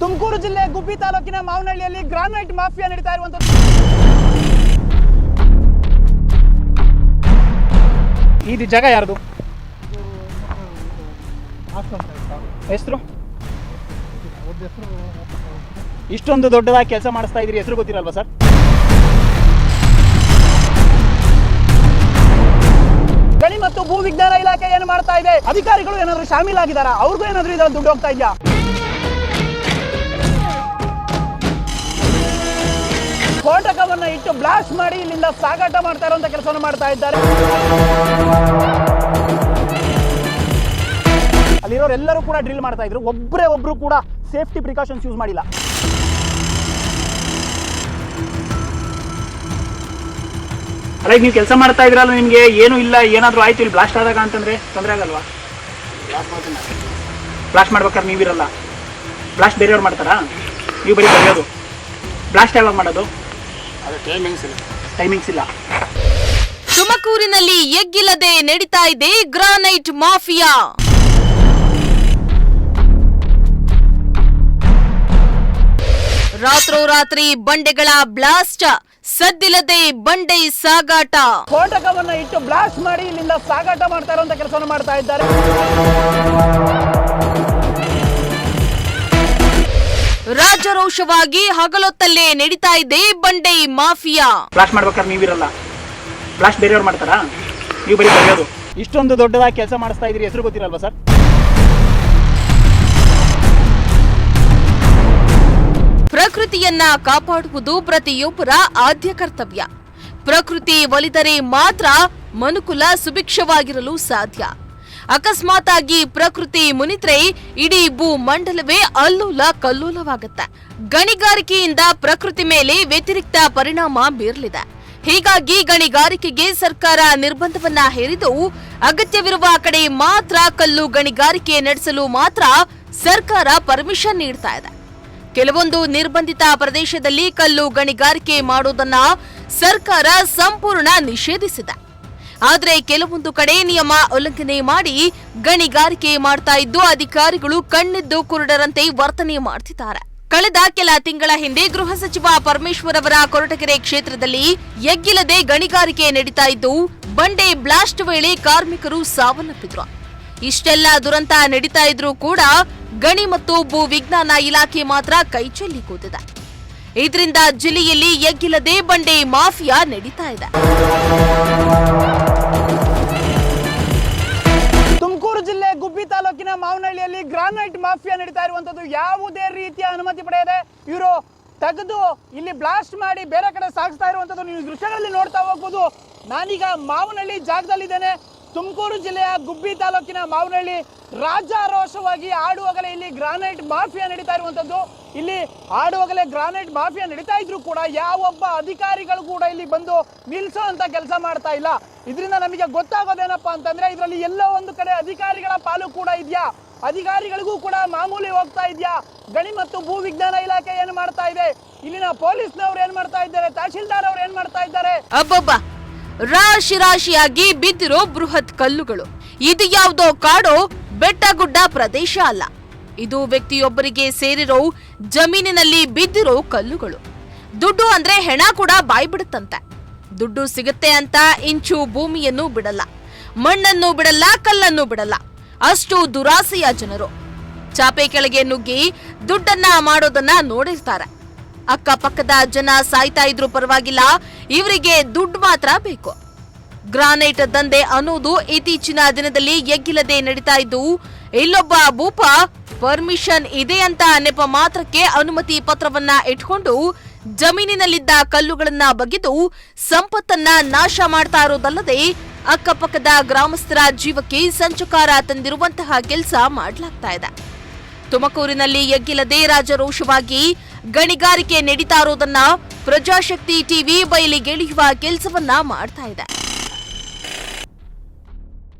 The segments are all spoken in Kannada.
ತುಮಕೂರು ಜಿಲ್ಲೆ ಗುಬ್ಬಿ ತಾಲೂಕಿನ ಮಾವನಹಳ್ಳಿಯಲ್ಲಿ ಗ್ರಾನೈಟ್ ಮಾಫಿಯಾ ನಡೀತಾ ಇರುವಂತದ್ದು. ಈ ಜಾಗ ಯಾರ್ದು? ಹೆಸರು? ಇಷ್ಟೊಂದು ದೊಡ್ಡದಾಗಿ ಕೆಲಸ ಮಾಡಿಸ್ತಾ ಇದ್ರಿ, ಹೆಸರು ಗೊತ್ತಿರಲ್ವಾ ಸರ್? ಗಣಿ ಮತ್ತು ಭೂ ವಿಜ್ಞಾನ ಇಲಾಖೆ ಏನು ಮಾಡ್ತಾ ಇದೆ? ಅಧಿಕಾರಿಗಳು ಏನಾದ್ರು ಶಾಮೀಲಾಗಿದ್ದಾರಾ? ಅವ್ರಿಗೂ ಏನಾದ್ರು ಇದರ ದುಡ್ಡು ಹೋಗ್ತಾ ಇದೆಯಾ? ಸ್ಫೋಟಕವನ್ನ ಇಟ್ಟು ಬ್ಲಾಸ್ಟ್ ಮಾಡಿ ಇಲ್ಲಿಂದ ಸಾಗಾಟ ಮಾಡ್ತಾ ಇರುವಂತ ಕೆಲಸವನ್ನು ಮಾಡ್ತಾ ಇದ್ದಾರೆ. ಅಲ್ಲಿರೋರೆಲ್ಲರೂ ಕೂಡ ಡ್ರಿಲ್ ಮಾಡ್ತಾ ಇದ್ರು. ಒಬ್ರು ಕೂಡ ಸೇಫ್ಟಿ ಪ್ರಿಕಾಷನ್ಸ್ ಯೂಸ್ ಮಾಡಿಲ್ಲ. ಅಲ್ಲ, ನೀವು ಕೆಲಸ ಮಾಡ್ತಾ ಇದ್ರಲ್ಲ, ನಿಮ್ಗೆ ಏನು ಇಲ್ಲ, ಏನಾದ್ರು ಆಯ್ತು ಇಲ್ಲಿ ಬ್ಲಾಸ್ಟ್ ಆದಾಗ ಅಂತಂದ್ರೆ ತೊಂದರೆ ಆಗಲ್ವಾ? ಬ್ಲಾಸ್ಟ್ ಮಾಡ್ಬೇಕಾದ್ರೆ ನೀವಿರಲ್ಲ, ಬ್ಲಾಸ್ಟ್ ಬೇರೆಯವ್ರು ಮಾಡ್ತಾರಾ? ನೀವು ಬರೀ ಬರೆಯೋದು. ಬ್ಲಾಸ್ಟ್ ಯಾವಾಗ ಮಾಡೋದು? ಟೈಮಿಂಗ್ಸ್ ಇಲ್ಲ. ತುಮಕೂರಿನಲ್ಲಿ ಎಗ್ಗಿಲ್ಲದೆ ನಡೀತಾ ಇದೆ ಗ್ರಾನೈಟ್ ಮಾಫಿಯಾ. ರಾತ್ರೋರಾತ್ರಿ ಬಂಡೆಗಳ ಬ್ಲಾಸ್ಟ್, ಸದ್ದಿಲ್ಲದೆ ಬಂಡೆ ಸಾಗಾಟ. ಸ್ಫೋಟಕವನ್ನ ಇಟ್ಟು ಬ್ಲಾಸ್ಟ್ ಮಾಡಿ ಇಲ್ಲಿಂದ ಸಾಗಾಟ ಮಾಡ್ತಾ ಇರುವಂತ ಕೆಲಸವನ್ನು ಮಾಡ್ತಾ ಇದ್ದಾರೆ. ರಾಜರೋಷವಾಗಿ ಹಗಲೊತ್ತಲ್ಲೇ ನಡೀತಾ ಇದೆ ಬಂಡೆ ಮಾಫಿಯಾ. ಬ್ಲಾಸ್ಟ್ ಮಾಡ್ಬೇಕಾದ್ರೆ ನೀವಿರಲ್ಲ, ಬ್ಲಾಸ್ಟ್ ಬೇರೆಯವ್ರು ಮಾಡ್ತಾರಾ? ನೀವು ಬರೀ ಬರೆಯೋದು. ಇಷ್ಟೊಂದು ದೊಡ್ಡದಾಗಿ ಕೆಲಸ ಮಾಡಿಸ್ತಾ ಇದ್ರಿ, ಹೆಸರು ಗೊತ್ತಿರಲ್ವಾ ಸರ್? ಪ್ರಕೃತಿಯನ್ನ ಕಾಪಾಡುವುದು ಪ್ರತಿಯೊಬ್ಬರ ಆದ್ಯ ಕರ್ತವ್ಯ. ಪ್ರಕೃತಿ ಒಲಿದರೆ ಮಾತ್ರ ಮನುಕುಲ ಸುಭಿಕ್ಷವಾಗಿರಲು ಸಾಧ್ಯ. ಅಕಸ್ಮಾತ್ ಆಗಿ ಪ್ರಕೃತಿ ಮುನಿದ್ರೆ ಇಡೀ ಭೂಮಂಡಲವೇ ಅಲ್ಲೋಲ ಕಲ್ಲೋಲವಾಗುತ್ತೆ. ಗಣಿಗಾರಿಕೆಯಿಂದ ಪ್ರಕೃತಿ ಮೇಲೆ ವ್ಯತಿರಿಕ್ತ ಪರಿಣಾಮ ಬೀರಲಿದೆ. ಹೀಗಾಗಿ ಗಣಿಗಾರಿಕೆಗೆ ಸರ್ಕಾರ ನಿರ್ಬಂಧವನ್ನ ಹೇರಿದ್ದು, ಅಗತ್ಯವಿರುವ ಕಡೆ ಮಾತ್ರ ಕಲ್ಲು ಗಣಿಗಾರಿಕೆ ನಡೆಸಲು ಮಾತ್ರ ಸರ್ಕಾರ ಪರ್ಮಿಷನ್ ನೀಡ್ತಾ ಇದೆ. ಕೆಲವೊಂದು ನಿರ್ಬಂಧಿತ ಪ್ರದೇಶದಲ್ಲಿ ಕಲ್ಲು ಗಣಿಗಾರಿಕೆ ಮಾಡುವುದನ್ನ ಸರ್ಕಾರ ಸಂಪೂರ್ಣ ನಿಷೇಧಿಸಿದೆ. ಆದರೆ ಕೆಲವೊಂದು ಕಡೆ ನಿಯಮ ಉಲ್ಲಂಘನೆ ಮಾಡಿ ಗಣಿಗಾರಿಕೆ ಮಾಡ್ತಾ ಇದ್ದು ಅಧಿಕಾರಿಗಳು ಕಣ್ಣಿದ್ದು ಕುರುಡರಂತೆ ವರ್ತನೆ ಮಾಡ್ತಿದ್ದಾರೆ. ಕಳೆದ ಕೆಲ ತಿಂಗಳ ಹಿಂದೆ ಗೃಹ ಸಚಿವ ಪರಮೇಶ್ವರ್ ಅವರ ಕೊರಟಗೆರೆ ಕ್ಷೇತ್ರದಲ್ಲಿ ಎಗ್ಗಿಲ್ಲದೆ ಗಣಿಗಾರಿಕೆ ನಡೀತಾ ಇದ್ದು ಬಂಡೆ ಬ್ಲಾಸ್ಟ್ ವೇಳೆ ಕಾರ್ಮಿಕರು ಸಾವನ್ನಪ್ಪಿದ್ರು. ಇಷ್ಟೆಲ್ಲ ದುರಂತ ನಡೀತಾ ಇದ್ರೂ ಕೂಡ ಗಣಿ ಮತ್ತು ಭೂ ವಿಜ್ಞಾನ ಇಲಾಖೆ ಮಾತ್ರ ಕೈಚೆಲ್ಲಿ ಕೂತಿದೆ. ಇದರಿಂದ ಜಿಲ್ಲೆಯಲ್ಲಿ ಎಗ್ಗಿಲ್ಲದೆ ಬಂಡೆ ಮಾಫಿಯಾ ನಡೀತಾ ಇದೆ. ತುಮಕೂರು ಜಿಲ್ಲೆ ಗುಬ್ಬಿ ತಾಲೂಕಿನ ಮಾವನಹಳ್ಳಿಯಲ್ಲಿ ಗ್ರಾನೈಟ್ ಮಾಫಿಯಾ ನಡೀತಾ ಇರುವಂತದ್ದು. ಯಾವುದೇ ರೀತಿಯ ಅನುಮತಿ ಪಡೆಯದೆ ಇವರು ತೆಗೆದು ಇಲ್ಲಿ ಬ್ಲಾಸ್ಟ್ ಮಾಡಿ ಬೇರೆ ಕಡೆ ಸಾಗಿಸ್ತಾ ಇರುವಂತದ್ದು ನೀವು ದೃಶ್ಯಗಳಲ್ಲಿ ನೋಡ್ತಾ ಹೋಗ್ಬೋದು. ನಾನೀಗ ಮಾವನಹಳ್ಳಿ ಜಾಗದಲ್ಲಿದ್ದೇನೆ. ತುಮಕೂರು ಜಿಲ್ಲೆಯ ಗುಬ್ಬಿ ತಾಲೂಕಿನ ಮಾವನಹಳ್ಳಿ ರಾಜಾರೋಷವಾಗಿ ಆಡುವಾಗಲೇ ಇಲ್ಲಿ ಗ್ರಾನೈಟ್ ಮಾಫಿಯಾ ನಡೀತಾ ಇರುವಂತದ್ದು. ಇಲ್ಲಿ ಆಡುವಾಗಲೇ ಗ್ರಾನೈಟ್ ಮಾಫಿಯಾ ನಡೀತಾ ಇದ್ರು ಕೂಡ ಯಾವೊಬ್ಬ ಅಧಿಕಾರಿಗಳು ಕೂಡ ಇಲ್ಲಿ ಬಂದು ನಿಲ್ಸೋ ಅಂತ ಕೆಲಸ ಮಾಡ್ತಾ ಇಲ್ಲ. ಇದರಿಂದ ನಮಗೆ ಗೊತ್ತಾಗೋದೇನಪ್ಪಾ ಅಂತಂದ್ರೆ ಇದರಲ್ಲಿ ಎಲ್ಲೋ ಒಂದು ಕಡೆ ಅಧಿಕಾರಿಗಳ ಪಾಲು ಕೂಡ ಇದೆಯಾ, ಅಧಿಕಾರಿಗಳಿಗೂ ಕೂಡ ಮಾಮೂಲಿ ಹೋಗ್ತಾ ಇದೆಯಾ? ಗಣಿ ಮತ್ತು ಭೂ ವಿಜ್ಞಾನ ಇಲಾಖೆ ಏನು ಮಾಡ್ತಾ ಇದೆ, ಇಲ್ಲಿನ ಪೊಲೀಸ್ನವ್ರು ಏನ್ ಮಾಡ್ತಾ ಇದ್ದಾರೆ, ತಹಶೀಲ್ದಾರ್ ಅವ್ರು ಏನ್ ಮಾಡ್ತಾ ಇದ್ದಾರೆ? ಅಬ್ಬಬ್ಬ, ರಾಶಿ ರಾಶಿಯಾಗಿ ಬಿದ್ದಿರೋ ಬೃಹತ್ ಕಲ್ಲುಗಳು. ಇದು ಯಾವುದೋ ಕಾಡೋ ಬೆಟ್ಟ ಗುಡ್ಡ ಪ್ರದೇಶ ಅಲ್ಲ, ಇದು ವ್ಯಕ್ತಿಯೊಬ್ಬರಿಗೆ ಸೇರಿರೋ ಜಮೀನಿನಲ್ಲಿ ಬಿದ್ದಿರೋ ಕಲ್ಲುಗಳು. ದುಡ್ಡು ಅಂದ್ರೆ ಹೆಣ ಕೂಡ ಬಾಯ್ ಬಿಡುತ್ತಂತೆ. ದುಡ್ಡು ಸಿಗುತ್ತೆ ಅಂತ ಇಂಚು ಭೂಮಿಯನ್ನು ಬಿಡಲ್ಲ, ಮಣ್ಣನ್ನು ಬಿಡಲ್ಲ, ಕಲ್ಲನ್ನು ಬಿಡಲ್ಲ. ಅಷ್ಟು ದುರಾಸೆಯ ಜನರು. ಚಾಪೆ ಕೆಳಗೆ ನುಗ್ಗಿ ದುಡ್ಡನ್ನ ಮಾಡೋದನ್ನ ನೋಡಿರ್ತಾರೆ. ಅಕ್ಕಪಕ್ಕದ ಜನ ಸಾಯ್ತಾ ಇದ್ರು ಪರವಾಗಿಲ್ಲ, ಇವರಿಗೆ ದುಡ್ಡು ಮಾತ್ರ ಬೇಕು. ಗ್ರಾನೈಟ್ ದಂಧೆ ಅನ್ನೋದು ಇತ್ತೀಚಿನ ದಿನದಲ್ಲಿ ಎಗ್ಗಿಲ್ಲದೆ ನಡೀತಾ ಇದ್ದು, ಇಲ್ಲೊಬ್ಬ ಭೂಪ ಪರ್ಮಿಷನ್ ಇದೆ ಅಂತ ನೆಪ ಮಾತ್ರಕ್ಕೆ ಅನುಮತಿ ಪತ್ರವನ್ನ ಇಟ್ಕೊಂಡು ಜಮೀನಿನಲ್ಲಿದ್ದ ಕಲ್ಲುಗಳನ್ನ ಬಗೆದು ಸಂಪತ್ತನ್ನ ನಾಶ ಮಾಡ್ತಾ ಇರೋದಲ್ಲದೆ ಅಕ್ಕಪಕ್ಕದ ಗ್ರಾಮಸ್ಥರ ಜೀವಕ್ಕೆ ಸಂಚಕಾರ ತಂದಿರುವಂತಹ ಕೆಲಸ ಮಾಡಲಾಗ್ತಾ ಇದೆ. ತುಮಕೂರಿನಲ್ಲಿ ಎಗ್ಗಿಲ್ಲದೆ ರಾಜರೋಷವಾಗಿ ಗಣಿಗಾರಿಕೆ ನಡೀತಾ ಇರೋದನ್ನ ಪ್ರಜಾಶಕ್ತಿ ಟಿವಿ ಬಯಲಿಗೆಳೆಯುವ ಕೆಲಸವನ್ನ ಮಾಡ್ತಾ ಇದೆ.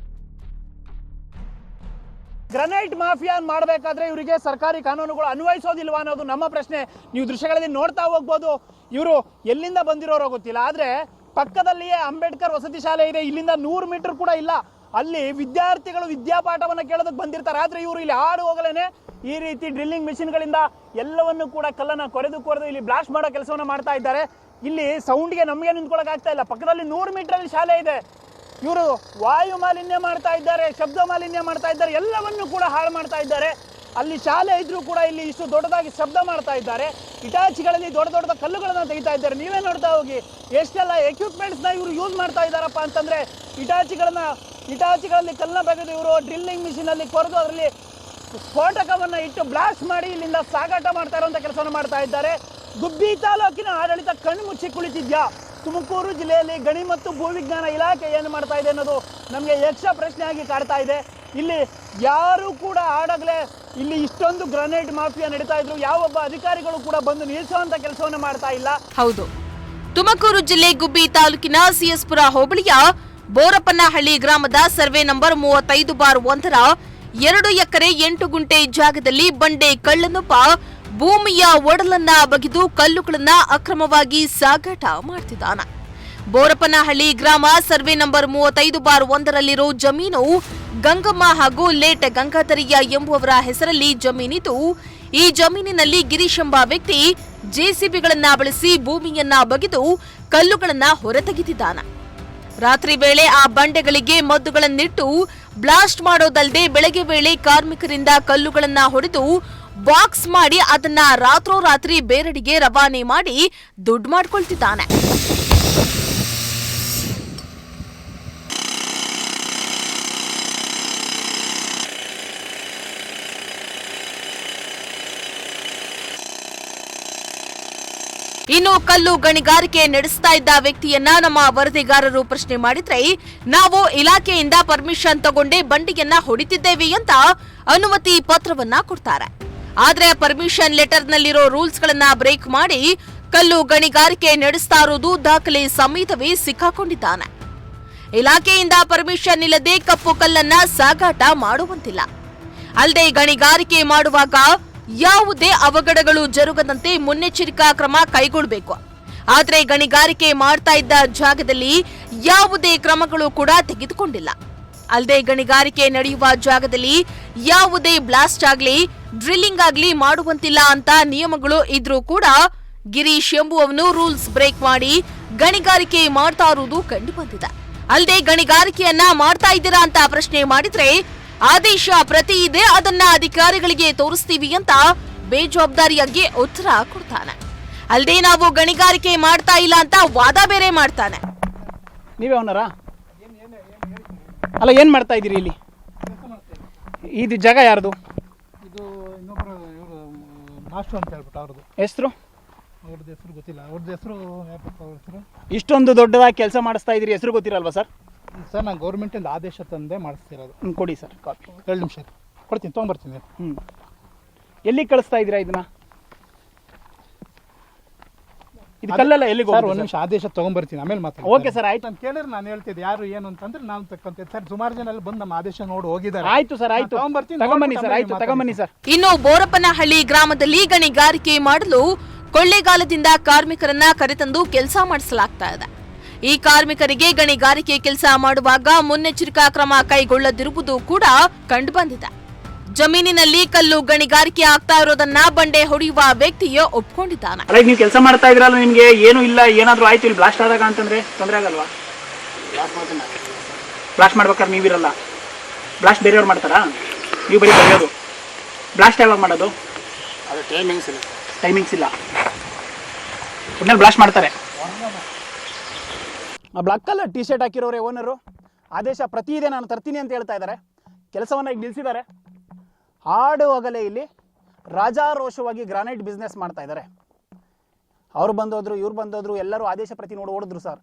ಗ್ರಾನೈಟ್ ಮಾಫಿಯಾ ಮಾಡಬೇಕಾದ್ರೆ ಇವರಿಗೆ ಸರ್ಕಾರಿ ಕಾನೂನುಗಳು ಅನ್ವಯಿಸೋದಿಲ್ವಾ ಅನ್ನೋದು ನಮ್ಮ ಪ್ರಶ್ನೆ. ನೀವು ದೃಶ್ಯಗಳಲ್ಲಿ ನೋಡ್ತಾ ಹೋಗ್ಬೋದು. ಇವರು ಎಲ್ಲಿಂದ ಬಂದಿರೋರೋ ಗೊತ್ತಿಲ್ಲ, ಆದ್ರೆ ಪಕ್ಕದಲ್ಲಿಯೇ ಅಂಬೇಡ್ಕರ್ ವಸತಿ ಶಾಲೆ ಇದೆ. ಇಲ್ಲಿಂದ 100 ಮೀಟರ್ ಕೂಡ ಇಲ್ಲ. ಅಲ್ಲಿ ವಿದ್ಯಾರ್ಥಿಗಳು ವಿದ್ಯಾಪಾಠವನ್ನ ಕೇಳೋದಕ್ಕೆ ಬಂದಿರ್ತಾರೆ. ಆದ್ರೆ ಇವರು ಇಲ್ಲಿ ಹಾಡು ಹೋಗಲೇನೆ ಈ ರೀತಿ ಡ್ರಿಲ್ಲಿಂಗ್ ಮಿಷಿನ್ಗಳಿಂದ ಎಲ್ಲವನ್ನು ಕೂಡ ಕಲ್ಲನ್ನು ಕೊರೆದು ಇಲ್ಲಿ ಬ್ಲಾಸ್ಟ್ ಮಾಡೋ ಕೆಲಸವನ್ನು ಮಾಡ್ತಾ ಇದ್ದಾರೆ. ಇಲ್ಲಿ ಸೌಂಡ್ಗೆ ನಮಗೆ ನಿಂತ್ಕೊಳ್ಳೋಕೆ ಆಗ್ತಾ ಇಲ್ಲ. ಪಕ್ಕದಲ್ಲಿ 100 ಮೀಟರ್ ಶಾಲೆ ಇದೆ. ಇವರು ವಾಯು ಮಾಲಿನ್ಯ ಮಾಡ್ತಾ ಇದ್ದಾರೆ, ಶಬ್ದ ಮಾಲಿನ್ಯ ಮಾಡ್ತಾ ಇದ್ದಾರೆ, ಎಲ್ಲವನ್ನು ಕೂಡ ಹಾಳು ಮಾಡ್ತಾ ಇದ್ದಾರೆ. ಅಲ್ಲಿ ಶಾಲೆ ಇದ್ರೂ ಕೂಡ ಇಲ್ಲಿ ಇಷ್ಟು ದೊಡ್ಡದಾಗಿ ಶಬ್ದ ಮಾಡ್ತಾ ಇದ್ದಾರೆ. ಇಟಾಚಿಗಳಲ್ಲಿ ದೊಡ್ಡ ಕಲ್ಲುಗಳನ್ನು ತೆಗಿತಾ ಇದ್ದಾರೆ. ನೀವೇ ನೋಡ್ತಾ ಹೋಗಿ ಎಷ್ಟೆಲ್ಲ ಎಕ್ವಿಪ್ಮೆಂಟ್ಸ್ನ ಇವರು ಯೂಸ್ ಮಾಡ್ತಾ ಇದ್ದಾರಪ್ಪ ಅಂತಂದರೆ ಇಟಾಚಿಗಳಲ್ಲಿ ಕಲ್ಲನ್ನ ಬಗೆದು ಇವರು ಡ್ರಿಲ್ಲಿಂಗ್ ಮಿಷಿನಲ್ಲಿ ಕೊರೆದು ಅದರಲ್ಲಿ ಸ್ಫೋಟಕವನ್ನು ಇಟ್ಟು ಬ್ಲಾಸ್ಟ್ ಮಾಡಿ ಇಲ್ಲಿಂದ ಸಾಗಾಟ ಮಾಡ್ತಾ ಇರುವಂಥ ಕೆಲಸವನ್ನು ಮಾಡ್ತಾ ಇದ್ದಾರೆ. ಗುಬ್ಬಿ ತಾಲೂಕಿನ ಆಡಳಿತ ಕಣ್ಣು ಮುಚ್ಚಿ ಕುಳಿತಿದ್ಯಾ? ತುಮಕೂರು ಜಿಲ್ಲೆಯಲ್ಲಿ ಗಣಿ ಮತ್ತು ಭೂವಿಜ್ಞಾನ ಇಲಾಖೆ ಏನು ಮಾಡ್ತಾ ಇದೆ ಅನ್ನೋದು ನಮಗೆ ಯಕ್ಷ ಪ್ರಶ್ನೆಯಾಗಿ ಕಾಡ್ತಾ ಇದೆ. ಇಲ್ಲಿ ಯಾರು ಕೂಡ ಆಡಗಲೇ ಇಲ್ಲಿ ಇಷ್ಟೊಂದು ಗ್ರಾನೈಟ್ ಮಾಫಿಯಾ ನಡೀತಾ ಇದ್ರು, ಯಾವೊಬ್ಬ ಅಧಿಕಾರಿಗಳು ಕೂಡ ಬಂದು ನಿಲ್ಲಿಸುವಂತ ಕೆಲಸವನ್ನು ಮಾಡ್ತಾ ಇಲ್ಲ. ಹೌದು, ತುಮಕೂರು ಜಿಲ್ಲೆ ಗುಬ್ಬಿ ತಾಲೂಕಿನ ಸಿಎಸ್ಪುರ ಹೋಬಳಿಯ ಬೋರಪ್ಪನಹಳ್ಳಿ ಗ್ರಾಮದ ಸರ್ವೆ ನಂಬರ್ 35/1 2 ಎಕರೆ 8 ಗುಂಟೆ ಜಾಗದಲ್ಲಿ ಬಂಡೆ ಕಳ್ಳನೊಬ್ಬ ಭೂಮಿಯ ಒಡಲನ್ನ ಬಗೆದು ಕಲ್ಲುಗಳನ್ನ ಅಕ್ರಮವಾಗಿ ಸಾಗಾಟ ಮಾಡ್ತಿದ್ದಾನೆ. ಬೋರಪ್ಪನಹಳ್ಳಿ ಗ್ರಾಮ ಸರ್ವೆ ನಂಬರ್ 35/1 ಜಮೀನು ಗಂಗಮ್ಮ ಹಾಗೂ ಲೇಟ್ ಗಂಗಾಧರಯ್ಯ ಎಂಬುವವರ ಹೆಸರಲ್ಲಿ ಜಮೀನಿದ್ದು, ಈ ಜಮೀನಿನಲ್ಲಿ ಗಿರೀಶ್ ಎಂಬ ವ್ಯಕ್ತಿ ಜೆಸಿಬಿಗಳನ್ನ ಬಳಸಿ ಭೂಮಿಯನ್ನ ಬಗೆದು ಕಲ್ಲುಗಳನ್ನ ಹೊರತೆಗೆದಿದ್ದಾನೆ. ರಾತ್ರಿ ವೇಳೆ ಆ ಬಂಡೆಗಳಿಗೆ ಮದ್ದುಗಳನ್ನಿಟ್ಟು ಬ್ಲಾಸ್ಟ್ ಮಾಡೋದಲ್ಲದೆ ಬೆಳಗ್ಗೆ ವೇಳೆ ಕಾರ್ಮಿಕರಿಂದ ಕಲ್ಲುಗಳನ್ನ ಹೊಡೆದು ಬಾಕ್ಸ್ ಮಾಡಿ ಅದನ್ನ ರಾತ್ರೋರಾತ್ರಿ ಬೇರೆಡೆಗೆ ರವಾನೆ ಮಾಡಿ ದುಡ್ಡು ಮಾಡ್ಕೊಳ್ತಿದ್ದಾನೆ. ಇನ್ನು ಕಲ್ಲು ಗಣಿಗಾರಿಕೆ ನಡೆಸ್ತಾ ಇದ್ದ ವ್ಯಕ್ತಿಯನ್ನ ನಮ್ಮ ವರದಿಗಾರರು ಪ್ರಶ್ನೆ ಮಾಡಿದ್ರೆ, ನಾವು ಇಲಾಖೆಯಿಂದ ಪರ್ಮಿಷನ್ ತಗೊಂಡೇ ಬಂಡಿಯನ್ನ ಹೊಡಿತಿದ್ದೇವೆ ಅಂತ ಅನುಮತಿ ಪತ್ರವನ್ನ ಕೊಡ್ತಾರೆ. ಆದ್ರೆ ಪರ್ಮಿಷನ್ ಲೆಟರ್ನಲ್ಲಿರೋ ರೂಲ್ಸ್ ಗಳನ್ನ ಬ್ರೇಕ್ ಮಾಡಿ ಕಲ್ಲು ಗಣಿಗಾರಿಕೆ ನಡೆಸ್ತಾ ಇರೋದು ದಾಖಲೆ ಸಮೇತವೇ ಸಿಕ್ಕಾಕೊಂಡಿದ್ದಾನೆ. ಇಲಾಖೆಯಿಂದ ಪರ್ಮಿಷನ್ ಇಲ್ಲದೆ ಕಪ್ಪು ಕಲ್ಲನ್ನ ಸಾಗಾಟ ಮಾಡುವಂತಿಲ್ಲ. ಅಲ್ಲದೆ ಗಣಿಗಾರಿಕೆ ಮಾಡುವಾಗ ಯಾವುದೇ ಅವಘಡಗಳು ಜರುಗದಂತೆ ಮುನ್ನೆಚ್ಚರಿಕಾ ಕ್ರಮ ಕೈಗೊಳ್ಳಬೇಕು. ಆದರೆ ಗಣಿಗಾರಿಕೆ ಮಾಡ್ತಾ ಇದ್ದ ಜಾಗದಲ್ಲಿ ಯಾವುದೇ ಕ್ರಮಗಳು ಕೂಡ ತೆಗೆದುಕೊಂಡಿಲ್ಲ. ಅಲ್ಲದೆ ಗಣಿಗಾರಿಕೆ ನಡೆಯುವ ಜಾಗದಲ್ಲಿ ಯಾವುದೇ ಬ್ಲಾಸ್ಟ್ ಆಗ್ಲಿ ಡ್ರಿಲ್ಲಿಂಗ್ ಆಗ್ಲಿ ಮಾಡುವಂತಿಲ್ಲ ಅಂತ ನಿಯಮಗಳು ಇದ್ರೂ ಕೂಡ ಗಿರೀಶ್ ಎಂಬುವವನು ರೂಲ್ಸ್ ಬ್ರೇಕ್ ಮಾಡಿ ಗಣಿಗಾರಿಕೆ ಮಾಡ್ತಾ ಇರುವುದು ಕಂಡು ಬಂದಿದೆ. ಅಲ್ಲದೆ ಗಣಿಗಾರಿಕೆಯನ್ನ ಮಾಡ್ತಾ ಇದ್ದೀರಾ ಅಂತ ಪ್ರಶ್ನೆ ಮಾಡಿದ್ರೆ, ಆದೇಶ ಪ್ರತಿ ಇದೆ, ಅದನ್ನ ಅಧಿಕಾರಿಗಳಿಗೆ ತೋರಿಸ್ತೀವಿ ಅಂತ ಬೇಜವಾಬ್ದಾರಿಯಾಗಿ ಉತ್ತರ ಕೊಡ್ತಾನೆ. ಅಲ್ಲದೆ ನಾವು ಗಣಿಗಾರಿಕೆ ಮಾಡ್ತಾ ಇಲ್ಲ ಅಂತ ವಾದ ಬೇರೆ ಮಾಡ್ತಾನೆ. ನೀವೇ ಅವನರಾ? ಅಲ್ಲ, ಏನ್ ಮಾಡ್ತಾ ಇದ್ದೀರಿ ಇಲ್ಲಿ? ಇದು ಜಾಗ ಯಾರ್ದು? ಇದು ಇನ್ನೊಬ್ಬರು ಮಾಸ್ಟರ್ ಅಂತ ಹೇಳ್ಬಿಟ್ಟು ಅವ್ರದ್ದು ಹೆಸರು? ಅವ್ರದ್ದು ಹೆಸರು ಗೊತ್ತಿಲ್ಲ. ಅವ್ರದ್ದು ಹೆಸರು ಯಾಕಪ್ಪ ಅವ್ರ ಹೆಸರು? ಇಷ್ಟೊಂದು ದೊಡ್ಡದಾಗಿ ಕೆಲಸ ಮಾಡಿಸ್ತಾ ಇದ್ದೀರಿ, ಹೆಸರು ಗೊತ್ತಿರಲ್ವಾ ಸರ್? ಸರ್, ನಾನು ಗೌರ್ಮೆಂಟಿಂದ ಆದೇಶ ತಂದೆ ಮಾಡಿಸ್ತಿರೋದು. ಕೊಡಿ ಸರ್ ಕಾಪಿ. 2 ನಿಮಿಷ ಕೊಡ್ತೀನಿ, ತೊಗೊಂಬರ್ತೀನಿ. ಎಲ್ಲಿ ಕಳಿಸ್ತಾ ಇದ್ದೀರಾ ಇದನ್ನ? ಇದು ಕಲ್ಲೆಲ್ಲ ಎಲ್ಲಿಗೆ ಸರ್, ಹೋಗುತ್ತೆ? 1 ನಿಮಿಷ ಆದೇಶ ತೊಗೊಂಬರ್ತೀನಿ, ಆಮೇಲೆ ಮಾತಾಡಿ. ಓಕೆ ಸರ್, ಆಯ್ತು. ಅಂತ ಕೇಳಿದ್ರೆ ನಾನು ಹೇಳ್ತಿದ್ದೆ ಯಾರು ಏನು ಅಂತಂದ್ರೆ ನಾನು ತಕ್ಕಂತೆ. ಸರ್, ಸುಮಾರು ಜನ ಅಲ್ಲಿ ಬಂದು ನಮ್ಮ ಆದೇಶ ನೋಡಿ ಹೋಗಿದ್ದಾರೆ. ಆಯ್ತು ಸರ್, ಆಯ್ತು, ತಗೊಂಬನ್ನಿ ಸರ್. ಆಯ್ತು, ತಗೊಂಬನ್ನಿ ಸರ್. ಇನ್ನು ಬೋರಪ್ಪನಹಳ್ಳಿ ಗ್ರಾಮದಲ್ಲಿ ಗಣಿಗಾರಿಕೆ ಮಾಡಲು ಕೊಳ್ಳೇಗಾಲದಿಂದ ಕಾರ್ಮಿಕರನ್ನ ಕರೆತಂದು ಕೆಲಸ ಮಾಡಿಸಲಾಗ್ತಾ ಇದೆ. ಈ ಕಾರ್ಮಿಕರಿಗೆ ಗಣಿಗಾರಿಕೆ ಕೆಲಸ ಮಾಡುವಾಗ ಮುನ್ನೆಚ್ಚರಿಕಾ ಕ್ರಮ ಕೈಗೊಳ್ಳದಿರುವುದು ಕೂಡ ಕಂಡುಬಂದಿದೆ. ಜಮೀನಿನಲ್ಲಿ ಕಲ್ಲು ಗಣಿಗಾರಿಕೆ ಆಗ್ತಾ ಇರೋದನ್ನ ಬಂಡೆ ಹೊಡೆಯುವ ವ್ಯಕ್ತಿಯು ಒಪ್ಕೊಂಡಿದ್ದಾನೆ. ನೀವು ಕೆಲಸ ಮಾಡ್ತಾ ಇದ್ರಲ್ಲ, ನಿಮ್ಗೆ ಏನು ಇಲ್ಲ, ಏನಾದ್ರೂ ಆಯ್ತು ಇಲ್ಲಿ ಬ್ಲಾಸ್ಟ್ ಆದಾಗ ಅಂತಂದ್ರೆ ತೊಂದರೆ ಆಗಲ್ವಾ? ಬ್ಲಾಸ್ಟ್ ಮಾಡ್ಬೇಕಾದ್ರೆ ನೀವಿರಲ್ಲ, ಬ್ಲಾಸ್ಟ್ ಬೇರೆಯವ್ರು ಮಾಡ್ತಾರಾ? ನೀವು ಬರೀ ಬರೆಯೋದು. ಬ್ಲಾಸ್ಟ್ ಯಾವಾಗ ಮಾಡೋದು? ಅದು ಟೈಮಿಂಗ್ಸ್ ಇಲ್ಲ. ಒಟ್ನಲ್ಲಿ ಬ್ಲಾಸ್ಟ್ ಮಾಡ್ತಾರೆ. ಆ ಬ್ಲಾಕ್ ಕಲರ್ ಟಿ ಶರ್ಟ್ ಹಾಕಿರೋರೆ ಓನರು ಆದೇಶ ಪ್ರತಿ ಇದೆ, ನಾನು ತರ್ತೀನಿ ಅಂತ ಹೇಳ್ತಾ ಇದ್ದಾರೆ. ಕೆಲಸವನ್ನು ಈಗ ನಿಲ್ಲಿಸಿದ್ದಾರೆ. ಹಾಡು ಹಗಲೇ ಇಲ್ಲಿ ರಾಜಾರೋಷವಾಗಿ ಗ್ರಾನೈಟ್ ಬಿಸ್ನೆಸ್ ಮಾಡ್ತಾ ಇದ್ದಾರೆ. ಅವ್ರು ಬಂದೋದ್ರು, ಇವ್ರು ಬಂದೋದ್ರು, ಎಲ್ಲರೂ ಆದೇಶ ಪ್ರತಿ ನೋಡಿ ಓಡಿದ್ರು. ಸರ್,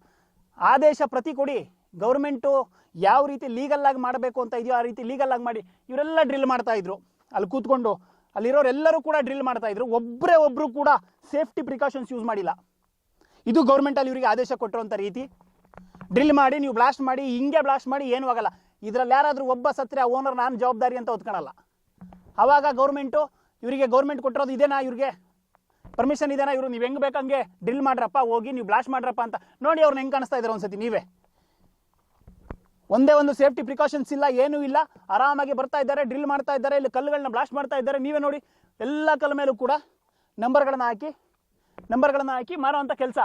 ಆದೇಶ ಪ್ರತಿ ಕೊಡಿ. ಗೌರ್ಮೆಂಟು ಯಾವ ರೀತಿ ಲೀಗಲ್ ಆಗಿ ಮಾಡಬೇಕು ಅಂತ ಇದೆಯೋ ಆ ರೀತಿ ಲೀಗಲ್ ಆಗಿ ಮಾಡಿ. ಇವರೆಲ್ಲ ಡ್ರಿಲ್ ಮಾಡ್ತಾ ಇದ್ರು, ಅಲ್ಲಿ ಕೂತ್ಕೊಂಡು ಅಲ್ಲಿರೋರೆಲ್ಲರೂ ಕೂಡ ಡ್ರಿಲ್ ಮಾಡ್ತಾ ಇದ್ರು. ಒಬ್ಬರು ಕೂಡ ಸೇಫ್ಟಿ ಪ್ರಿಕಾಷನ್ಸ್ ಯೂಸ್ ಮಾಡಿಲ್ಲ. ಇದು ಗೌರ್ಮೆಂಟಲ್ಲಿ ಇವರಿಗೆ ಆದೇಶ ಕೊಟ್ಟಿರುವಂಥ ರೀತಿ. ಡ್ರಿಲ್ ಮಾಡಿ, ನೀವು ಬ್ಲಾಸ್ಟ್ ಮಾಡಿ, ಹಿಂಗೆ ಬ್ಲಾಸ್ಟ್ ಮಾಡಿ, ಏನೂ ಆಗಲ್ಲ. ಇದರಲ್ಲಿ ಯಾರಾದರೂ ಒಬ್ಬ ಸತ್ರೆ ಆ ಓನರ್ ನಾನು ಜವಾಬ್ದಾರಿ ಅಂತ ಹೊತ್ಕೊಳಲ್ಲ. ಆವಾಗ ಗೌರ್ಮೆಂಟ್ ಕೊಟ್ಟಿರೋದು ಇದೇನಾ, ಇವ್ರಿಗೆ ಪರ್ಮಿಷನ್ ಇದೆನಾ, ಇವರು ನೀವು ಹೆಂಗೆ ಬೇಕಂಗೆ ಡ್ರಿಲ್ ಮಾಡ್ರಪ್ಪ, ಹೋಗಿ ನೀವು ಬ್ಲಾಸ್ಟ್ ಮಾಡ್ರಪ್ಪ ಅಂತ. ನೋಡಿ ಅವ್ರನ್ನ ಹೆಂಗೆ ಕಾಣಿಸ್ತಾ ಇದ್ದಾರೆ ಒಂದ್ಸತಿ ನೀವೇ. ಒಂದೇ ಒಂದು ಸೇಫ್ಟಿ ಪ್ರಿಕಾಷನ್ಸ್ ಇಲ್ಲ, ಏನೂ ಇಲ್ಲ. ಆರಾಮಾಗಿ ಬರ್ತಾ ಇದ್ದಾರೆ, ಡ್ರಿಲ್ ಮಾಡ್ತಾ ಇದ್ದಾರೆ, ಇಲ್ಲಿ ಕಲ್ಲುಗಳನ್ನ ಬ್ಲಾಸ್ಟ್ ಮಾಡ್ತಾ ಇದ್ದಾರೆ. ನೀವೇ ನೋಡಿ, ಎಲ್ಲ ಕಲ್ಲು ಮೇಲೂ ಕೂಡ ನಂಬರ್ಗಳನ್ನ ಹಾಕಿ ಮಾರುವಂಥ ಕೆಲಸ.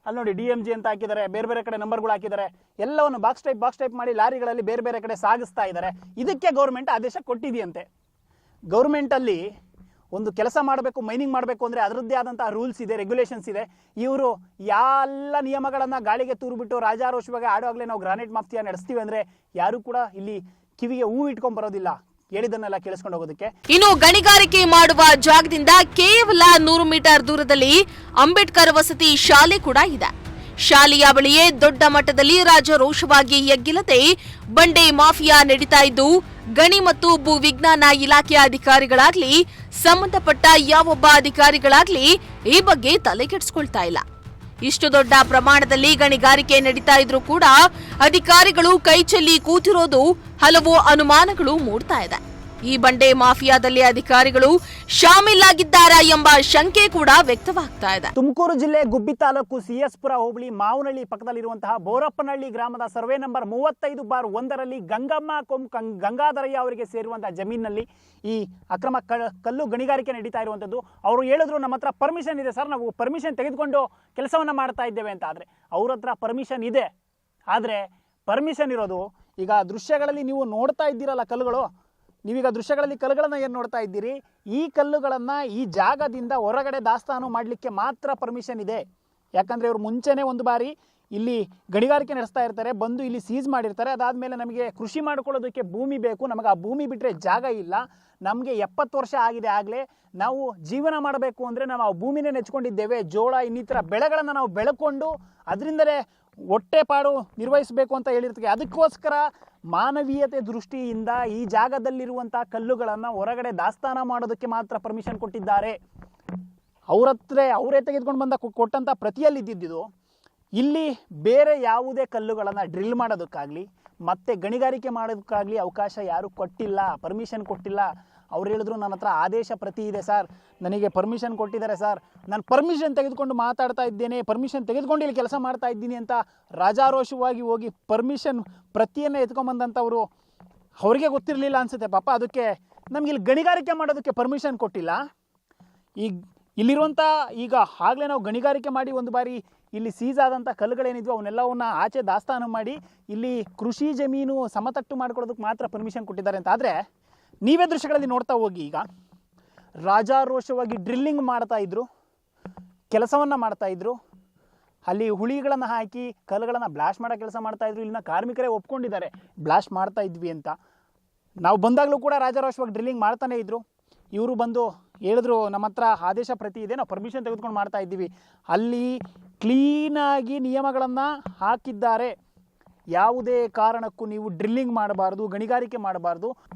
ಅಲ್ಲಿ ನೋಡಿ DMG ಅಂತ ಹಾಕಿದ್ದಾರೆ, ಬೇರೆ ಬೇರೆ ಕಡೆ ನಂಬರ್ಗಳು ಹಾಕಿದ್ದಾರೆ. ಎಲ್ಲವನ್ನು ಬಾಕ್ಸ್ ಟೈಪ್ ಮಾಡಿ ಲಾರಿಗಳಲ್ಲಿ ಬೇರೆ ಬೇರೆ ಕಡೆ ಸಾಗಿಸ್ತಾ ಇದ್ದಾರೆ. ಇದಕ್ಕೆ ಗೌರ್ಮೆಂಟ್ ಆದೇಶ ಕೊಟ್ಟಿದೆಯಂತೆ. ಗೌರ್ಮೆಂಟಲ್ಲಿ ಒಂದು ಕೆಲಸ ಮಾಡಬೇಕು, ಮೈನಿಂಗ್ ಮಾಡಬೇಕು ಅಂದರೆ ಅದರದ್ದೇ ಆದಂತಹ ರೂಲ್ಸ್ ಇದೆ, ರೆಗ್ಯುಲೇಷನ್ಸ್ ಇದೆ. ಇವರು ಎಲ್ಲ ನಿಯಮಗಳನ್ನು ಗಾಳಿಗೆ ತೂರುಬಿಟ್ಟು ರಾಜಾರೋಷವಾಗಿ ಆಡುವಾಗಲೇ ನಾವು ಗ್ರಾನೈಟ್ ಮಾಫಿಯಾ ನಡೆಸ್ತೀವಿ ಅಂದರೆ ಯಾರು ಕೂಡ ಇಲ್ಲಿ ಕಿವಿಗೆ ಹೂ ಇಟ್ಕೊಂಡ್ ಬರೋದಿಲ್ಲ, ಹೇಳಿದನ್ನೆಲ್ಲ ಕೇಳಿಸ್ಕೊಂಡು ಹೋಗೋದಕ್ಕೆ. ಇನ್ನು ಗಣಿಗಾರಿಕೆ ಮಾಡುವ ಜಾಗದಿಂದ ಕೇವಲ 100 ಮೀಟರ್ ದೂರದಲ್ಲಿ ಅಂಬೇಡ್ಕರ್ ವಸತಿ ಶಾಲೆ ಕೂಡ ಇದೆ. ಶಾಲೆಯ ಬಳಿಯೇ ದೊಡ್ಡ ಮಟ್ಟದಲ್ಲಿ ರಾಜಾರೋಷವಾಗಿ ಎಗ್ಗಿಲ್ಲದೆ ಬಂಡೆ ಮಾಫಿಯಾ ನಡೀತಾ ಇದ್ದು, ಗಣಿ ಮತ್ತು ಭೂ ವಿಜ್ಞಾನ ಇಲಾಖೆಯ ಅಧಿಕಾರಿಗಳಾಗ್ಲಿ ಸಂಬಂಧಪಟ್ಟ ಯಾವೊಬ್ಬ ಅಧಿಕಾರಿಗಳಾಗ್ಲಿ ಈ ಬಗ್ಗೆ ತಲೆ ಕೆಡಿಸ್ಕೊಳ್ತಾ ಇಲ್ಲ. ಇಷ್ಟು ದೊಡ್ಡ ಪ್ರಮಾಣದಲ್ಲಿ ಗಣಿಗಾರಿಕೆ ನಡೀತಾ ಇದ್ರೂ ಕೂಡ ಅಧಿಕಾರಿಗಳು ಕೈಚೆಲ್ಲಿ ಕೂತಿರೋದು ಹಲವು ಅನುಮಾನಗಳು ಮೂಡ್ತಾ ಇದೆ. ಈ ಬಂಡೆ ಮಾಫಿಯಾದಲ್ಲಿ ಅಧಿಕಾರಿಗಳು ಶಾಮೀಲಾಗಿದ್ದಾರಾ ಎಂಬ ಶಂಕೆ ಕೂಡ ವ್ಯಕ್ತವಾಗ್ತಾ ಇದೆ. ತುಮಕೂರು ಜಿಲ್ಲೆ ಗುಬ್ಬಿ ತಾಲೂಕು CS ಪುರ ಹೋಬಳಿ ಮಾವನಹಳ್ಳಿ ಪಕ್ಕದಲ್ಲಿರುವಂತಹ ಬೋರಪ್ಪನಹಳ್ಳಿ ಗ್ರಾಮದ ಸರ್ವೆ ನಂಬರ್ 35/1ರಲ್ಲಿ ಗಂಗಮ್ಮ ಗಂಗಾಧರಯ್ಯ ಅವರಿಗೆ ಸೇರುವಂತಹ ಜಮೀನಿನಲ್ಲಿ ಈ ಅಕ್ರಮ ಕಲ್ಲು ಗಣಿಗಾರಿಕೆ ನಡೀತಾ ಇರುವಂಥದ್ದು. ಅವರು ಹೇಳಿದ್ರು, ನಮ್ಮ ಹತ್ರ ಪರ್ಮಿಷನ್ ಇದೆ ಸರ್, ನಾವು ಪರ್ಮಿಷನ್ ತೆಗೆದುಕೊಂಡು ಕೆಲಸವನ್ನ ಮಾಡ್ತಾ ಇದ್ದೇವೆ ಅಂತ. ಆದರೆ ಅವ್ರ ಹತ್ರ ಪರ್ಮಿಷನ್ ಇದೆ, ಆದರೆ ಪರ್ಮಿಷನ್ ಇರೋದು ಈಗ ದೃಶ್ಯಗಳಲ್ಲಿ ನೀವು ನೋಡ್ತಾ ಇದ್ದೀರಲ್ಲ ಕಲ್ಲುಗಳು, ನೀವೀಗ ದೃಶ್ಯಗಳಲ್ಲಿ ಕಲ್ಲುಗಳನ್ನು ಏನು ನೋಡ್ತಾ ಇದ್ದೀರಿ, ಈ ಕಲ್ಲುಗಳನ್ನು ಈ ಜಾಗದಿಂದ ಹೊರಗಡೆ ದಾಸ್ತಾನು ಮಾಡಲಿಕ್ಕೆ ಮಾತ್ರ ಪರ್ಮಿಷನ್ ಇದೆ. ಯಾಕಂದರೆ ಇವರು ಮುಂಚೆನೇ ಒಂದು ಬಾರಿ ಇಲ್ಲಿ ಗಣಿಗಾರಿಕೆ ನಡೆಸ್ತಾ ಇರ್ತಾರೆ, ಬಂದು ಇಲ್ಲಿ ಸೀಸ್ ಮಾಡಿರ್ತಾರೆ. ಅದಾದಮೇಲೆ ನಮಗೆ ಕೃಷಿ ಮಾಡ್ಕೊಳ್ಳೋದಕ್ಕೆ ಭೂಮಿ ಬೇಕು, ನಮಗೆ ಆ ಭೂಮಿ ಬಿಟ್ಟರೆ ಜಾಗ ಇಲ್ಲ, ನಮಗೆ 70 ವರ್ಷ ಆಗಿದೆ, ಆಗಲೇ ನಾವು ಜೀವನ ಮಾಡಬೇಕು ಅಂದರೆ ನಾವು ಆ ಭೂಮಿನೇ ನೆಚ್ಕೊಂಡಿದ್ದೇವೆ, ಜೋಳ ಇನ್ನಿತರ ಬೆಳೆಗಳನ್ನು ನಾವು ಬೆಳ್ಕೊಂಡು ಅದರಿಂದಲೇ ಹೊಟ್ಟೆಪಾಡು ನಿರ್ವಹಿಸಬೇಕು ಅಂತ ಹೇಳಿರ್ತೀವಿ. ಅದಕ್ಕೋಸ್ಕರ ಮಾನವೀಯತೆ ದೃಷ್ಟಿಯಿಂದ ಈ ಜಾಗದಲ್ಲಿರುವಂಥ ಕಲ್ಲುಗಳನ್ನು ಹೊರಗಡೆ ದಾಸ್ತಾನ ಮಾಡೋದಕ್ಕೆ ಮಾತ್ರ ಪರ್ಮಿಷನ್ ಕೊಟ್ಟಿದ್ದಾರೆ. ಅವರೇ ತೆಗೆದುಕೊಂಡು ಬಂದ ಕೊಟ್ಟಂಥ ಪ್ರತಿಯಲ್ಲಿ ಇದ್ದಿದ್ದು. ಇಲ್ಲಿ ಬೇರೆ ಯಾವುದೇ ಕಲ್ಲುಗಳನ್ನು ಡ್ರಿಲ್ ಮಾಡೋದಕ್ಕಾಗಲಿ ಮತ್ತೆ ಗಣಿಗಾರಿಕೆ ಮಾಡೋದಕ್ಕಾಗಲಿ ಅವಕಾಶ ಯಾರೂ ಕೊಟ್ಟಿಲ್ಲ, ಪರ್ಮಿಷನ್ ಕೊಟ್ಟಿಲ್ಲ. ಅವ್ರು ಹೇಳಿದ್ರು, ನನ್ನ ಹತ್ರ ಆದೇಶ ಪ್ರತಿ ಇದೆ ಸರ್, ನನಗೆ ಪರ್ಮಿಷನ್ ಕೊಟ್ಟಿದ್ದಾರೆ ಸರ್, ನಾನು ಪರ್ಮಿಷನ್ ತೆಗೆದುಕೊಂಡು ಮಾತಾಡ್ತಾ ಇದ್ದೇನೆ, ಪರ್ಮಿಷನ್ ತೆಗೆದುಕೊಂಡು ಇಲ್ಲಿ ಕೆಲಸ ಮಾಡ್ತಾ ಇದ್ದೀನಿ ಅಂತ ರಾಜಾರೋಷವಾಗಿ ಹೋಗಿ ಪರ್ಮಿಷನ್ ಪ್ರತಿಯನ್ನು ಎತ್ಕೊಂಬಂದಂಥವ್ರು ಅವರಿಗೆ ಗೊತ್ತಿರಲಿಲ್ಲ ಅನಿಸುತ್ತೆ ಪಾಪ. ಅದಕ್ಕೆ ನಮ್ಗೆ ಇಲ್ಲಿ ಗಣಿಗಾರಿಕೆ ಮಾಡೋದಕ್ಕೆ ಪರ್ಮಿಷನ್ ಕೊಟ್ಟಿಲ್ಲ. ಈಗ ಇಲ್ಲಿರುವಂಥ ಈಗ ಆಗಲೇ ನಾವು ಗಣಿಗಾರಿಕೆ ಮಾಡಿ ಒಂದು ಬಾರಿ ಇಲ್ಲಿ ಸೀಸ್ ಆದಂಥ ಕಲ್ಲುಗಳೇನಿದ್ವು ಅವನ್ನೆಲ್ಲವನ್ನ ಆಚೆ ದಾಸ್ತಾನು ಮಾಡಿ ಇಲ್ಲಿ ಕೃಷಿ ಜಮೀನು ಸಮತಟ್ಟು ಮಾಡ್ಕೊಳ್ಳೋದಕ್ಕೆ ಮಾತ್ರ ಪರ್ಮಿಷನ್ ಕೊಟ್ಟಿದ್ದಾರೆ ಅಂತ. ಆದರೆ ನೀವೇ ದೃಶ್ಯಗಳಲ್ಲಿ ನೋಡ್ತಾ ಹೋಗಿ, ಈಗ ರಾಜಾರೋಷವಾಗಿ ಡ್ರಿಲ್ಲಿಂಗ್ ಮಾಡ್ತಾಯಿದ್ರು, ಕೆಲಸವನ್ನು ಮಾಡ್ತಾಯಿದ್ರು, ಅಲ್ಲಿ ಹುಳಿಗಳನ್ನು ಹಾಕಿ ಕಲ್ಲುಗಳನ್ನು ಬ್ಲಾಸ್ಟ್ ಮಾಡೋ ಕೆಲಸ ಮಾಡ್ತಾಯಿದ್ರು. ಇಲ್ಲಿನ ಕಾರ್ಮಿಕರೇ ಒಪ್ಕೊಂಡಿದ್ದಾರೆ ಬ್ಲಾಸ್ಟ್ ಮಾಡ್ತಾ ಇದ್ವಿ ಅಂತ. ನಾವು ಬಂದಾಗಲೂ ಕೂಡ ರಾಜಾರೋಷವಾಗಿ ಡ್ರಿಲ್ಲಿಂಗ್ ಮಾಡ್ತಾನೇ ಇದ್ದರು. ಇವರು ಬಂದು ಹೇಳಿದ್ರು, ನಮ್ಮ ಹತ್ರ ಆದೇಶ ಪ್ರತಿ ಇದೆ, ನಾವು ಪರ್ಮಿಷನ್ ತೆಗೆದುಕೊಂಡು ಮಾಡ್ತಾ ಇದ್ದೀವಿ. ಅಲ್ಲಿ ಕ್ಲೀನಾಗಿ ನಿಯಮಗಳನ್ನು ಹಾಕಿದ್ದಾರೆ, ಯಾವುದೇ ಕಾರಣಕ್ಕೂ ನೀವು ಡ್ರಿಲ್ಲಿಂಗ್ ಮಾಡಬಾರ್ದು, ಗಣಿಗಾರಿಕೆ ಮಾಡಬಾರ್ದು.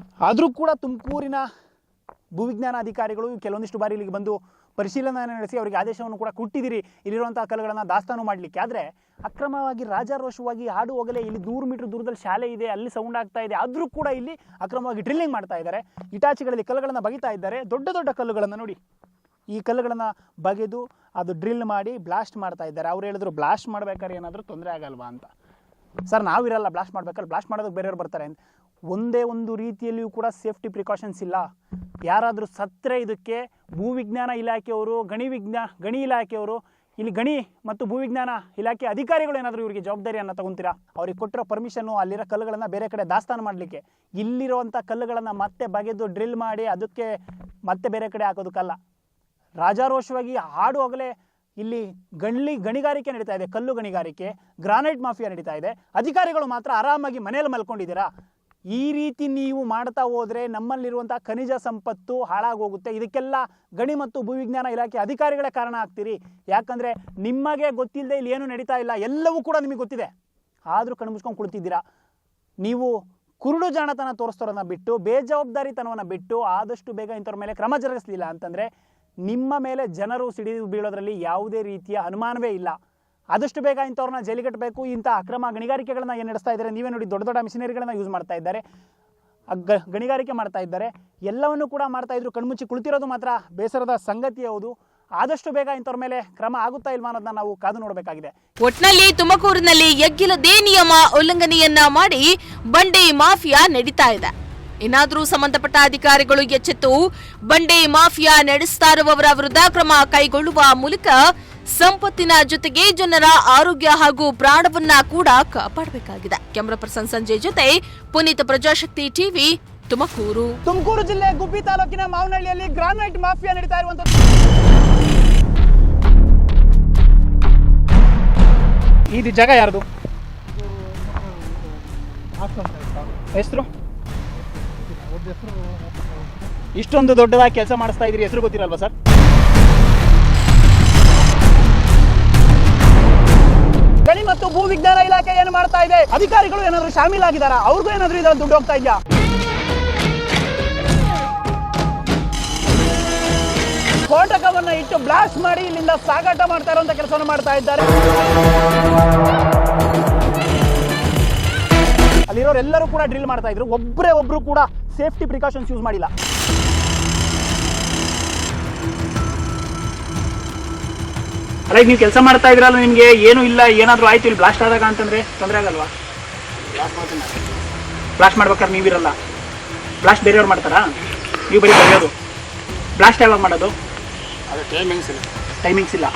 ಆದರೂ ಕೂಡ ತುಮಕೂರಿನ ಭೂವಿಜ್ಞಾನ ಅಧಿಕಾರಿಗಳು ಕೆಲವೊಂದಿಷ್ಟು ಬಾರಿ ಇಲ್ಲಿಗೆ ಬಂದು ಪರಿಶೀಲನೆ ನಡೆಸಿ ಅವರಿಗೆ ಆದೇಶವನ್ನು ಕೂಡ ಕೊಟ್ಟಿದ್ದೀರಿ ಇಲ್ಲಿರುವಂಥ ಕಲ್ಲುಗಳನ್ನು ದಾಸ್ತಾನು ಮಾಡಲಿಕ್ಕೆ. ಆದರೆ ಅಕ್ರಮವಾಗಿ ರಾಜಾರೋಷವಾಗಿ ಹಾಡು ಹೋಗಲೇ ಇಲ್ಲಿ 100 ಮೀಟರ್ ದೂರದಲ್ಲಿ ಶಾಲೆ ಇದೆ, ಅಲ್ಲಿ ಸೌಂಡ್ ಆಗ್ತಾ ಇದೆ, ಆದರೂ ಕೂಡ ಇಲ್ಲಿ ಅಕ್ರಮವಾಗಿ ಡ್ರಿಲ್ಲಿಂಗ್ ಮಾಡ್ತಾ ಇದ್ದಾರೆ. ಇಟಾಚಿಗಳಲ್ಲಿ ಕಲ್ಲುಗಳನ್ನು ಬಗಿತಾ ಇದ್ದಾರೆ, ದೊಡ್ಡ ದೊಡ್ಡ ಕಲ್ಲುಗಳನ್ನು ನೋಡಿ, ಈ ಕಲ್ಲುಗಳನ್ನು ಬಗೆದು ಅದು ಡ್ರಿಲ್ ಮಾಡಿ ಬ್ಲಾಸ್ಟ್ ಮಾಡ್ತಾ ಇದ್ದಾರೆ. ಅವ್ರು ಹೇಳಿದ್ರು, ಬ್ಲಾಸ್ಟ್ ಮಾಡ್ಬೇಕಾದ್ರೆ ಏನಾದರೂ ತೊಂದರೆ ಆಗಲ್ವಾ ಅಂತ. ಸರ್, ನಾವಿರಲ್ಲ ಬ್ಲಾಸ್ಟ್ ಮಾಡ್ಬೇಕಲ್ಲ, ಬ್ಲಾಸ್ಟ್ ಮಾಡೋದಕ್ಕೆ ಬೇರೆಯವ್ರು ಬರ್ತಾರೆ ಅಂತ. ಒಂದೇ ಒಂದು ರೀತಿಯಲ್ಲಿಯೂ ಕೂಡ ಸೇಫ್ಟಿ ಪ್ರಿಕಾಷನ್ಸ್ ಇಲ್ಲ. ಯಾರಾದರೂ ಸತ್ತರೆ ಇದಕ್ಕೆ ಭೂವಿಜ್ಞಾನ ಇಲಾಖೆಯವರು, ಗಣಿ ಇಲಾಖೆಯವರು, ಇಲ್ಲಿ ಗಣಿ ಮತ್ತು ಭೂವಿಜ್ಞಾನ ಇಲಾಖೆ ಅಧಿಕಾರಿಗಳು ಏನಾದರೂ ಇವರಿಗೆ ಜವಾಬ್ದಾರಿಯನ್ನು ತಗೊಂತೀರಾ? ಅವ್ರಿಗೆ ಕೊಟ್ಟಿರೋ ಪರ್ಮಿಷನ್ನು ಅಲ್ಲಿರೋ ಕಲ್ಲುಗಳನ್ನು ಬೇರೆ ಕಡೆ ದಾಸ್ತಾನು ಮಾಡಲಿಕ್ಕೆ, ಇಲ್ಲಿರುವಂಥ ಕಲ್ಲುಗಳನ್ನು ಮತ್ತೆ ಬಗೆದು ಡ್ರಿಲ್ ಮಾಡಿ ಅದಕ್ಕೆ ಮತ್ತೆ ಬೇರೆ ಕಡೆ ಹಾಕೋದಕ್ಕಲ್ಲ. ರಾಜಾರೋಷವಾಗಿ ಹಾಡು ಹೋಗಲೇ ಇಲ್ಲಿ ಗಣಿಗಾರಿಕೆ ನಡೀತಾ ಇದೆ, ಕಲ್ಲು ಗಣಿಗಾರಿಕೆ, ಗ್ರಾನೈಟ್ ಮಾಫಿಯಾ ನಡೀತಾ ಇದೆ. ಅಧಿಕಾರಿಗಳು ಮಾತ್ರ ಆರಾಮಾಗಿ ಮನೆಯಲ್ಲಿ ಮಲ್ಕೊಂಡಿದ್ದೀರಾ? ಈ ರೀತಿ ನೀವು ಮಾಡ್ತಾ ಹೋದರೆ ನಮ್ಮಲ್ಲಿರುವಂಥ ಖನಿಜ ಸಂಪತ್ತು ಹಾಳಾಗೋಗುತ್ತೆ. ಇದಕ್ಕೆಲ್ಲ ಗಣಿ ಮತ್ತು ಭೂವಿಜ್ಞಾನ ಇಲಾಖೆ ಅಧಿಕಾರಿಗಳೇ ಕಾರಣ ಆಗ್ತೀರಿ. ಯಾಕಂದರೆ ನಿಮಗೆ ಗೊತ್ತಿಲ್ಲದೆ ಇಲ್ಲಿ ಏನೂ ನಡೀತಾ ಇಲ್ಲ, ಎಲ್ಲವೂ ಕೂಡ ನಿಮಗೆ ಗೊತ್ತಿದೆ, ಆದರೂ ಕಣ್ಮುಚ್ಕೊಂಡು ಕುಳಿತಿದ್ದೀರಾ. ನೀವು ಕುರುಡು ಜಾಣತನ ತೋರಿಸ್ತೋರನ್ನ ಬಿಟ್ಟು, ಬೇಜವಾಬ್ದಾರಿತನವನ್ನು ಬಿಟ್ಟು ಆದಷ್ಟು ಬೇಗ ಇಂಥವ್ರ ಮೇಲೆ ಕ್ರಮ ಜರುಗಿಸಲಿಲ್ಲ ಅಂತಂದರೆ ನಿಮ್ಮ ಮೇಲೆ ಜನರು ಸಿಡಿದು ಬೀಳೋದ್ರಲ್ಲಿ ಯಾವುದೇ ರೀತಿಯ ಅನುಮಾನವೇ ಇಲ್ಲ. ಆದಷ್ಟು ಬೇಗ ಇಂಥವ್ರನ್ನ ಜೈಲಿಗೆ ಕಟ್ಟಬೇಕು. ಇಂಥ ಅಕ್ರಮ ಗಣಿಗಾರಿಕೆಗಳನ್ನ ಏನು ನಡೆಸ್ತಾ ಇದ್ದಾರೆ, ನೀವೇ ನೋಡಿ, ದೊಡ್ಡ ದೊಡ್ಡ ಮಿಷನರಿಗಳನ್ನ ಯೂಸ್ ಮಾಡ್ತಾ ಇದ್ದಾರೆ, ಗಣಿಗಾರಿಕೆ ಮಾಡ್ತಾ ಇದ್ದಾರೆ, ಎಲ್ಲವನ್ನೂ ಕೂಡ ಮಾಡ್ತಾ ಇದ್ರು. ಕಣ್ಮುಚ್ಚಿ ಕುಳಿತಿರೋದು ಮಾತ್ರ ಬೇಸರದ ಸಂಗತಿ ಹೌದು. ಆದಷ್ಟು ಬೇಗ ಇಂಥವ್ರ ಮೇಲೆ ಕ್ರಮ ಆಗುತ್ತಾ ಇಲ್ವಾ ಅನ್ನೋದನ್ನ ನಾವು ಕಾದು ನೋಡಬೇಕಾಗಿದೆ. ಒಟ್ನಲ್ಲಿ ತುಮಕೂರಿನಲ್ಲಿ ಎಗ್ಗಿಲದೇ ನಿಯಮ ಉಲ್ಲಂಘನೆಯನ್ನ ಮಾಡಿ ಬಂಡೆ ಮಾಫಿಯಾ ನಡೀತಾ ಇದೆ. ಇನ್ನಾದರೂ ಸಂಬಂಧಪಟ್ಟ ಅಧಿಕಾರಿಗಳು ಎಚ್ಚೆತ್ತು ಬಂಡೆ ಮಾಫಿಯಾ ನಡೆಸ್ತಾ ಇರುವವರ ವಿರುದ್ಧ ಕ್ರಮ ಕೈಗೊಳ್ಳುವ ಮೂಲಕ ಸಂಪತ್ತಿನ ಜೊತೆಗೆ ಜನರ ಆರೋಗ್ಯ ಹಾಗೂ ಪ್ರಾಣವನ್ನ ಕೂಡ ಕಾಪಾಡಬೇಕಾಗಿದೆ. ಕ್ಯಾಮರಾ ಪರ್ಸನ್ ಸಂಜಯ್ ಜೊತೆ ಪುನೀತ್, ಪ್ರಜಾಶಕ್ತಿ ಟಿವಿ, ತುಮಕೂರು. ತುಮಕೂರು ಜಿಲ್ಲೆ ಗುಬ್ಬಿ ತಾಲೂಕಿನ ಮಾವನಹಳ್ಳಿಯಲ್ಲಿ ಗ್ರಾನೈಟ್ ಮಾಫಿಯಾ ನಡೀತಾ ಇರುವಂತದ್ದು. ಇದು ಜಾಗ ಯಾರ್ದು? ಹೆಸರು? ಇಷ್ಟೊಂದು ದೊಡ್ಡದಾಗಿ ಕೆಲಸ ಮಾಡಿಸ್ತಾ ಇದ್ರಿ, ಹೆಸರು ಗೊತ್ತಿರಲ್ವಾ ಸರ್? ಗಣಿ ಮತ್ತು ಭೂ ವಿಜ್ಞಾನ ಇಲಾಖೆ ಏನು ಮಾಡ್ತಾ ಇದೆ? ಅಧಿಕಾರಿಗಳು ಏನಾದ್ರು ಶಾಮೀಲಾಗಿದ್ದಾರ? ಅವ್ರಿಗೂ ಏನಾದ್ರು ಇದರಲ್ಲಿ ದುಡ್ಡು ಹೋಗ್ತಾ ಇದೆಯಾ? ಸ್ಫೋಟಕವನ್ನ ಇಟ್ಟು ಬ್ಲಾಸ್ಟ್ ಮಾಡಿ ಇಲ್ಲಿಂದ ಸಾಗಾಟ ಮಾಡ್ತಾ ಇರುವಂತ ಕೆಲಸವನ್ನು ಮಾಡ್ತಾ ಇದ್ದಾರೆ. ಅಲ್ಲಿರೋರೆಲ್ಲರೂ ಕೂಡ ಡ್ರಿಲ್ ಮಾಡ್ತಾ ಇದ್ರು. ಒಬ್ರು ಕೂಡ ಸೇಫ್ಟಿ ಪ್ರಿಕಾಷನ್ಸ್ ಯೂಸ್ ಮಾಡಿಲ್ಲ. ಅಲ್ಲ, ನೀವು ಕೆಲಸ ಮಾಡ್ತಾ ಇದ್ರಲ್ಲ, ನಿಮ್ಗೆ ಏನು ಇಲ್ಲ, ಏನಾದ್ರು ಆಯ್ತು ಇಲ್ಲಿ ಬ್ಲಾಸ್ಟ್ ಆದಾಗ ಅಂತಂದ್ರೆ ತೊಂದರೆ ಆಗಲ್ವಾ? ಬ್ಲಾಸ್ಟ್ ಮಾಡ್ಬೇಕಾದ್ರೆ ನೀವಿರಲ್ಲ, ಬ್ಲಾಸ್ಟ್ ಬೇರೆಯವ್ರು ಮಾಡ್ತಾರಾ? ನೀವು ಬರೀ ಬರೆಯೋದು. ಬ್ಲಾಸ್ಟ್ ಯಾವಾಗ ಮಾಡೋದು? ಅದು ಟೈಮಿಂಗ್ಸ್ ಇಲ್ಲ.